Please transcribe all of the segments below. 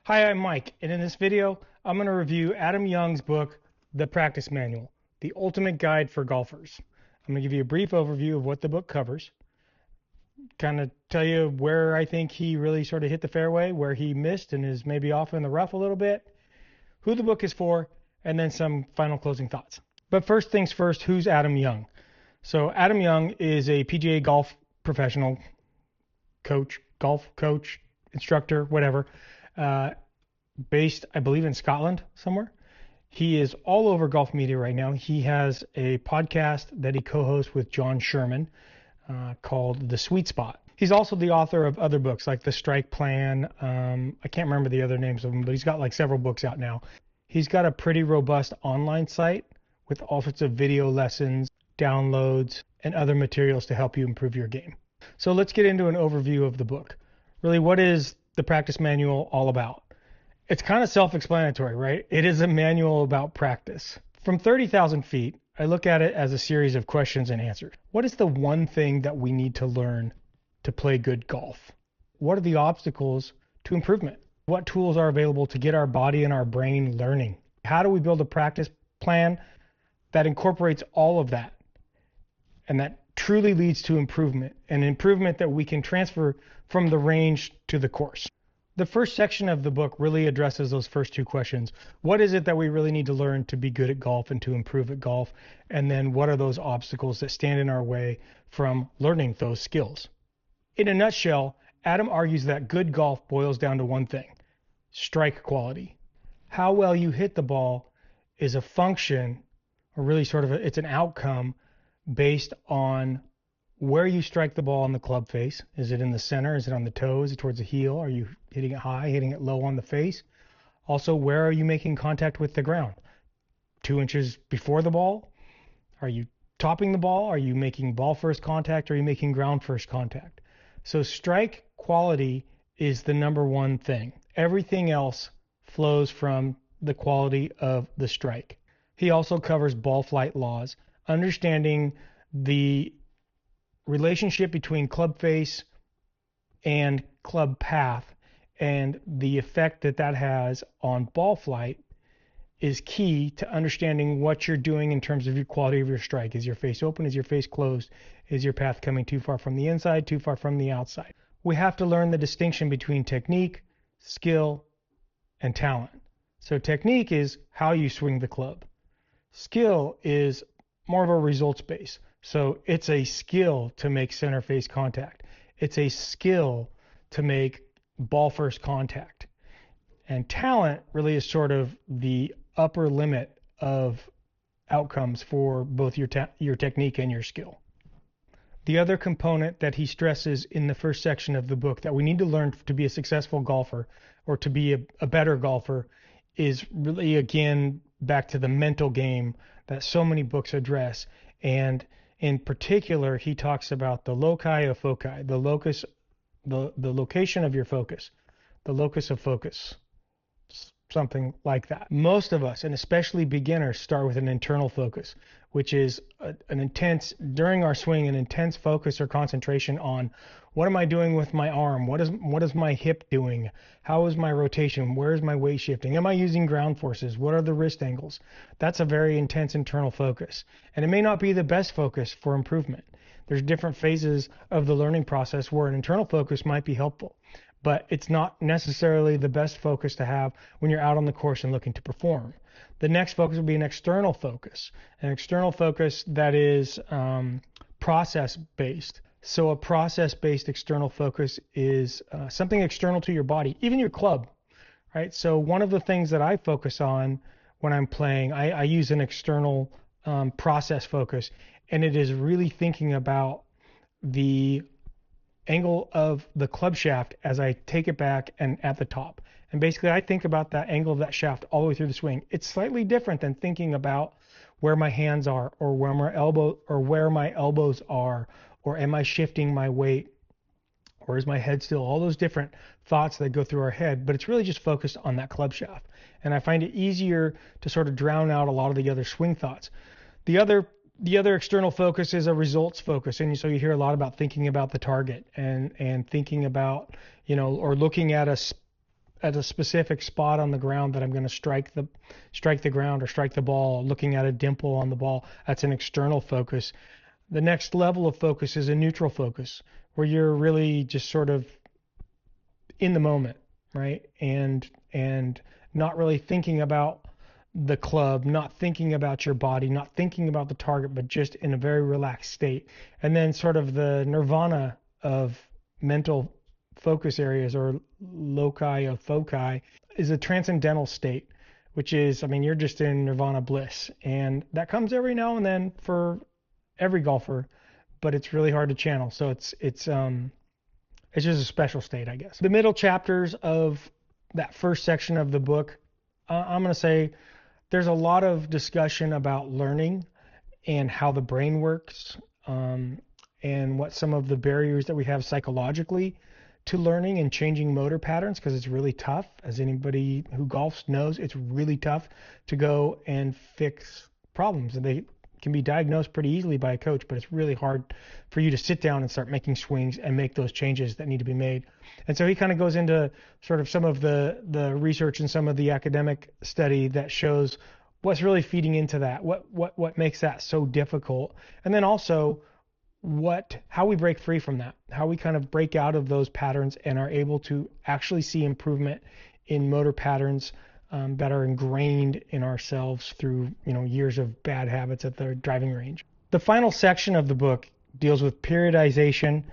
Hi, I'm Mike, and in this video, I'm going to review Adam Young's book, The Practice Manual, The Ultimate Guide for Golfers. I'm going to give you a brief overview of what the book covers, kind of tell you where I think he really sort of hit the fairway, where he missed and is maybe off in the rough a little bit, who the book is for, and then some final closing thoughts. But first things first, who's Adam Young? So Adam Young is a PGA golf professional, golf coach, instructor, whatever, based, I believe, in Scotland somewhere. He is all over golf media right now. He has a podcast that he co-hosts with John Sherman called The Sweet Spot. He's also the author of other books like The Strike Plan. I can't remember the other names of them, but he's got like several books out now. He's got a pretty robust online site with all sorts of video lessons, downloads, and other materials to help you improve your game. So let's get into an overview of the book. Really, what is the practice manual all about? It's kind of self-explanatory, right? It is a manual about practice. From 30,000 feet, I look at it as a series of questions and answers. What is the one thing that we need to learn to play good golf? What are the obstacles to improvement? What tools are available to get our body and our brain learning? How do we build a practice plan that incorporates all of that and that truly leads to improvement, an improvement that we can transfer from the range to the course? The first section of the book really addresses those first two questions. What is it that we really need to learn to be good at golf and to improve at golf? And then what are those obstacles that stand in our way from learning those skills? In a nutshell, Adam argues that good golf boils down to one thing: strike quality. How well you hit the ball is a function, or really it's an outcome based on where you strike the ball on the club face. Is it in the center? Is it on the toe? Is it towards the heel? Are you hitting it high, hitting it low on the face? Also, where are you making contact with the ground? 2 inches before the ball? Are you topping the ball? Are you making ball first contact? Or are you making ground first contact? So strike quality is the number one thing. Everything else flows from the quality of the strike. He also covers ball flight laws, understanding the relationship between club face and club path and the effect that that has on ball flight is key to understanding what you're doing in terms of your quality of your strike. Is your face open? Is your face closed? Is your path coming too far from the inside, too far from the outside? We have to learn the distinction between technique, skill, and talent. So technique is how you swing the club. Skill is more of a results base. So it's a skill to make center face contact. It's a skill to make ball first contact. And talent really is sort of the upper limit of outcomes for both your technique and your skill. The other component that he stresses in the first section of the book that we need to learn to be a successful golfer or to be a better golfer is really, again, back to the mental game that so many books address. And in particular, he talks about the loci of foci, the location of your focus, the locus of focus, something like that. Most of us, and especially beginners, start with an internal focus, which is during our swing, an intense focus or concentration on what am I doing with my arm? What is my hip doing? How is my rotation? Where is my weight shifting? Am I using ground forces? What are the wrist angles? That's a very intense internal focus. And it may not be the best focus for improvement. There's different phases of the learning process where an internal focus might be helpful, but it's not necessarily the best focus to have when you're out on the course and looking to perform. The next focus will be an external focus that is process-based. So a process-based external focus is something external to your body, even your club, right? So one of the things that I focus on when I'm playing, I use an external process focus, and it is really thinking about the angle of the club shaft as I take it back and at the top. And basically I think about that angle of that shaft all the way through the swing. It's slightly different than thinking about where my hands are or where my elbows are, or am I shifting my weight, or is my head still? All those different thoughts that go through our head, but it's really just focused on that club shaft. And I find it easier to sort of drown out a lot of the other swing thoughts. The other external focus is a results focus. And so you hear a lot about thinking about the target and thinking about, or looking at at a specific spot on the ground that I'm going to strike the ground or strike the ball, looking at a dimple on the ball. That's an external focus. The next level of focus is a neutral focus, where you're really just sort of in the moment, right? And not really thinking about the club, not thinking about your body, not thinking about the target, but just in a very relaxed state. And then sort of the nirvana of mental focus areas, or loci of foci, is a transcendental state, which is, I mean, you're just in nirvana bliss. And that comes every now and then for every golfer, but it's really hard to channel. So it's just a special state, I guess. The middle chapters of that first section of the book, I'm going to say there's a lot of discussion about learning and how the brain works, and what some of the barriers that we have psychologically to learning and changing motor patterns, because it's really tough. As anybody who golfs knows, it's really tough to go and fix problems, and they can be diagnosed pretty easily by a coach, but it's really hard for you to sit down and start making swings and make those changes that need to be made. And so he kind of goes into sort of some of the research and some of the academic study that shows what's really feeding into that, what makes that so difficult, and then also how we break free from that, how we kind of break out of those patterns and are able to actually see improvement in motor patterns that are ingrained in ourselves through years of bad habits at the driving range. The final section of the book deals with periodization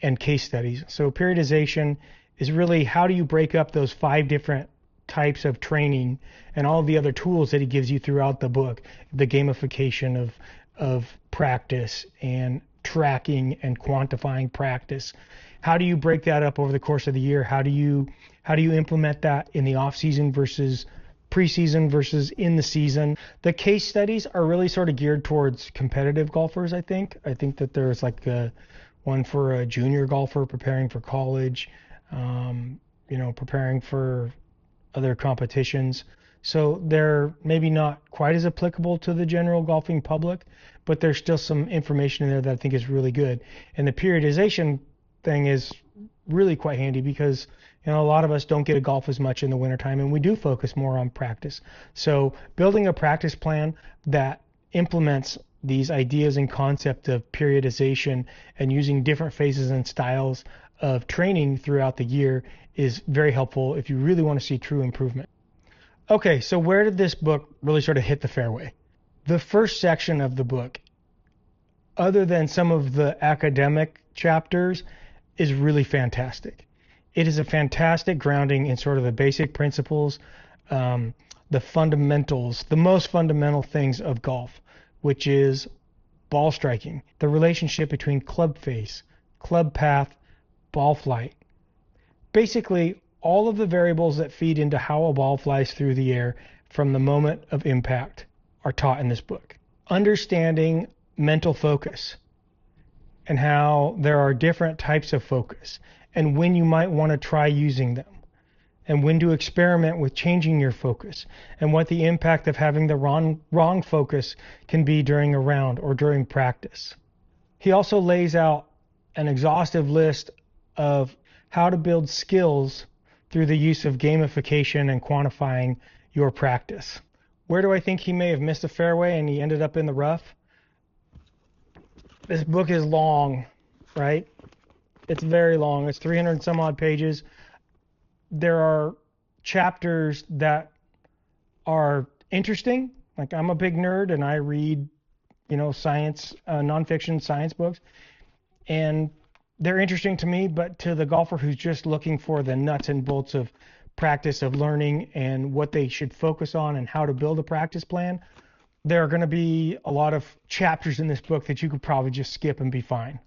and case studies. So periodization is really how do you break up those 5 different types of training and all the other tools that he gives you throughout the book, the gamification of practice and tracking and quantifying practice. How do you break that up over the course of the year? How do you implement that in the off season versus preseason versus in the season? The case studies are really sort of geared towards competitive golfers, I think. I think that there's like one for a junior golfer preparing for college, preparing for other competitions. So they're maybe not quite as applicable to the general golfing public, but there's still some information in there that I think is really good. And the periodization thing is really quite handy because a lot of us don't get to golf as much in the wintertime, and we do focus more on practice. So building a practice plan that implements these ideas and concept of periodization and using different phases and styles of training throughout the year is very helpful if you really want to see true improvement. Okay, so where did this book really sort of hit the fairway? The first section of the book, other than some of the academic chapters, is really fantastic. It is a fantastic grounding in sort of the basic principles, the fundamentals, the most fundamental things of golf, which is ball striking, the relationship between club face, club path, ball flight. Basically, all of the variables that feed into how a ball flies through the air from the moment of impact are taught in this book. Understanding mental focus and how there are different types of focus and when you might want to try using them and when to experiment with changing your focus and what the impact of having the wrong focus can be during a round or during practice. He also lays out an exhaustive list of how to build skills through the use of gamification and quantifying your practice. Where do I think he may have missed a fairway and he ended up in the rough? This book is long, right? It's very long. It's 300 and some odd pages. There are chapters that are interesting. Like, I'm a big nerd and I read, science, nonfiction science books, and they're interesting to me, but to the golfer who's just looking for the nuts and bolts of practice, of learning and what they should focus on and how to build a practice plan, there are going to be a lot of chapters in this book that you could probably just skip and be fine.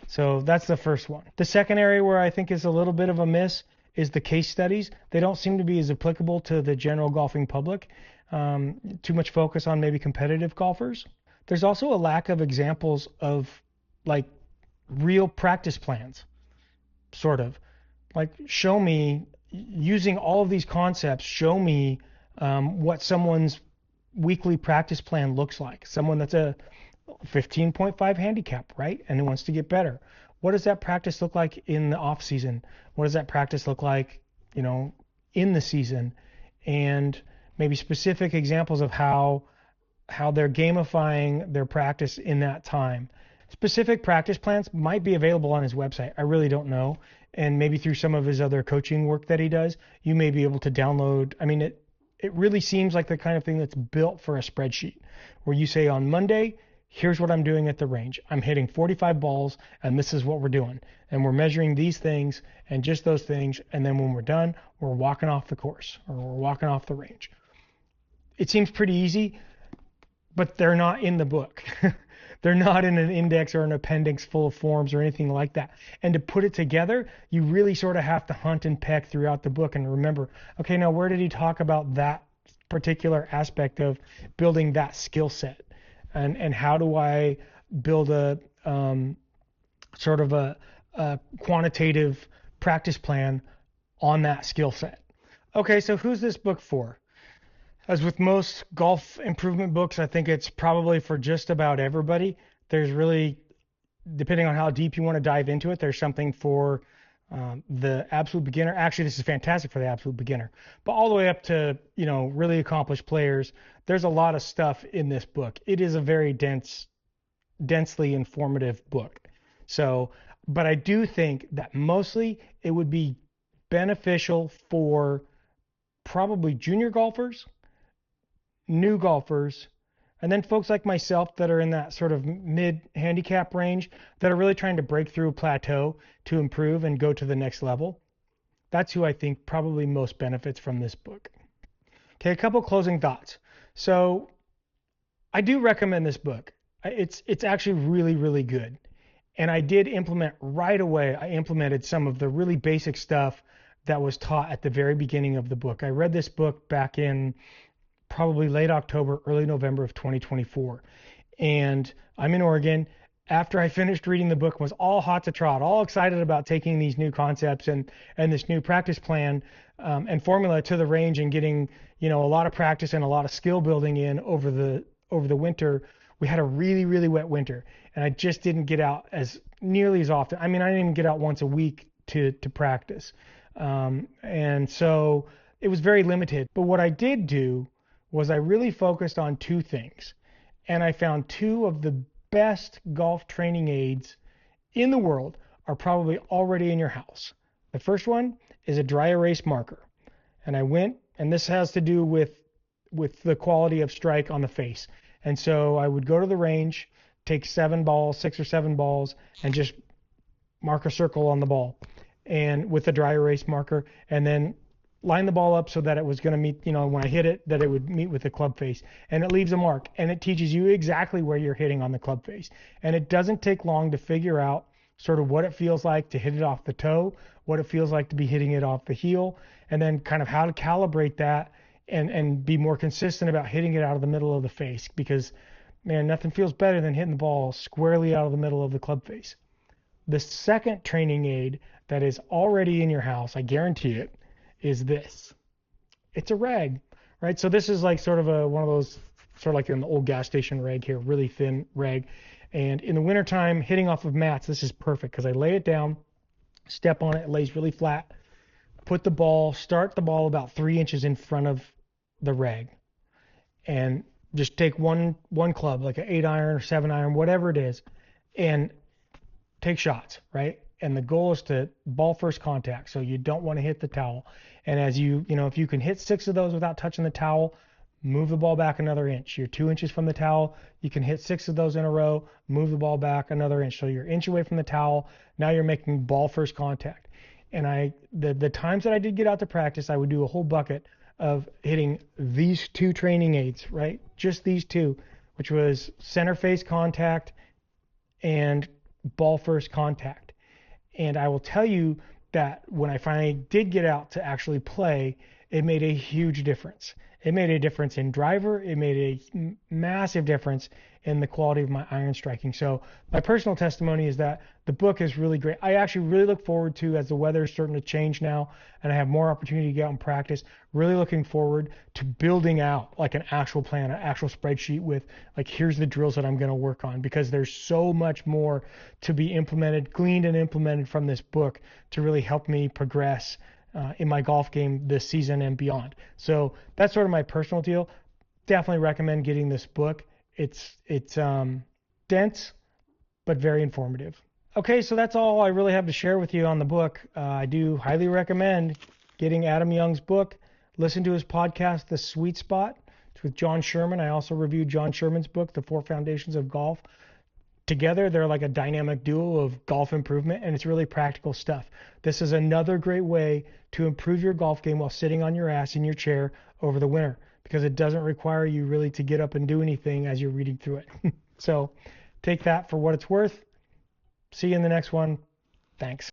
So that's the first one. The second area where I think is a little bit of a miss is the case studies. They don't seem to be as applicable to the general golfing public. Too much focus on maybe competitive golfers. There's also a lack of examples of like real practice plans, sort of. Like, show me, using all of these concepts, show me what someone's weekly practice plan looks like. Someone that's a 15.5 handicap, right? And who wants to get better. What does that practice look like in the off season? What does that practice look like, in the season, and maybe specific examples of how they're gamifying their practice in that time. Specific practice plans might be available on his website. I really don't know. And maybe through some of his other coaching work that he does, you may be able to download. I mean, it really seems like the kind of thing that's built for a spreadsheet where you say on Monday, here's what I'm doing at the range. I'm hitting 45 balls and this is what we're doing. And we're measuring these things and just those things. And then when we're done, we're walking off the course or we're walking off the range. It seems pretty easy, but they're not in the book. They're not in an index or an appendix full of forms or anything like that. And to put it together, you really sort of have to hunt and peck throughout the book and remember, okay, now where did he talk about that particular aspect of building that skill set? And how do I build a sort of a quantitative practice plan on that skill set? Okay, so who's this book for? As with most golf improvement books, I think it's probably for just about everybody. There's really, depending on how deep you want to dive into it, there's something for the absolute beginner. Actually, this is fantastic for the absolute beginner, but all the way up to, really accomplished players. There's a lot of stuff in this book. It is a very densely informative book. So, but I do think that mostly it would be beneficial for probably junior golfers, new golfers, and then folks like myself that are in that sort of mid handicap range that are really trying to break through a plateau to improve and go to the next level. That's who I think probably most benefits from this book. Okay, a couple closing thoughts. So I do recommend this book. It's actually really, really good. And I did implement right away. I implemented some of the really basic stuff that was taught at the very beginning of the book. I read this book back in probably late October, early November of 2024. And I'm in Oregon. After I finished reading the book, was all hot to trot, all excited about taking these new concepts and this new practice plan and formula to the range and getting, a lot of practice and a lot of skill building in over the winter. We had a really, really wet winter, and I just didn't get out as nearly as often. I mean, I didn't even get out once a week to practice. And so it was very limited. But what I did do was I really focused on two things. And I found two of the best golf training aids in the world are probably already in your house. The first one is a dry erase marker. And I went, and this has to do with the quality of strike on the face. And so I would go to the range, take 6 or 7 balls, and just mark a circle on the ball and with a dry erase marker, and then line the ball up so that it was going to meet, when I hit it, that it would meet with the club face. And it leaves a mark, and it teaches you exactly where you're hitting on the club face. And it doesn't take long to figure out sort of what it feels like to hit it off the toe, what it feels like to be hitting it off the heel, and then kind of how to calibrate that and be more consistent about hitting it out of the middle of the face. Because, man, nothing feels better than hitting the ball squarely out of the middle of the club face. The second training aid that is already in your house, I guarantee it, is this. It's a rag, right? So this is like sort of one of those, sort of like an old gas station rag here, really thin rag. And in the wintertime, hitting off of mats, this is perfect because I lay it down, step on it, it lays really flat, start the ball about 3 inches in front of the rag, and just take one club, like an 8-iron or 7-iron, whatever it is, and take shots, right? And the goal is to ball first contact. So you don't want to hit the towel. And as if you can hit 6 of those without touching the towel, move the ball back another inch. You're 2 inches from the towel. You can hit 6 of those in a row, move the ball back another inch. So you're inch away from the towel. Now you're making ball first contact. And the times that I did get out to practice, I would do a whole bucket of hitting these 2 training aids, right? Just these 2, which was center face contact and ball first contact. And I will tell you that when I finally did get out to actually play, it made a huge difference. It made a difference in driver. It made a massive difference in the quality of my iron striking. So my personal testimony is that the book is really great. I actually really look forward to, as the weather is starting to change now and I have more opportunity to get out and practice, really looking forward to building out like an actual plan, an actual spreadsheet with like, here's the drills that I'm going to work on, because there's so much more to be implemented, gleaned and implemented from this book to really help me progress in my golf game this season and beyond. So that's sort of my personal deal. Definitely recommend getting this book. It's dense, but very informative. Okay, so that's all I really have to share with you on the book. I do highly recommend getting Adam Young's book. Listen to his podcast, The Sweet Spot. It's with John Sherman. I also reviewed John Sherman's book, The Four Foundations of Golf. Together, they're like a dynamic duo of golf improvement, and it's really practical stuff. This is another great way to improve your golf game while sitting on your ass in your chair over the winter, because it doesn't require you really to get up and do anything as you're reading through it. So take that for what it's worth. See you in the next one. Thanks.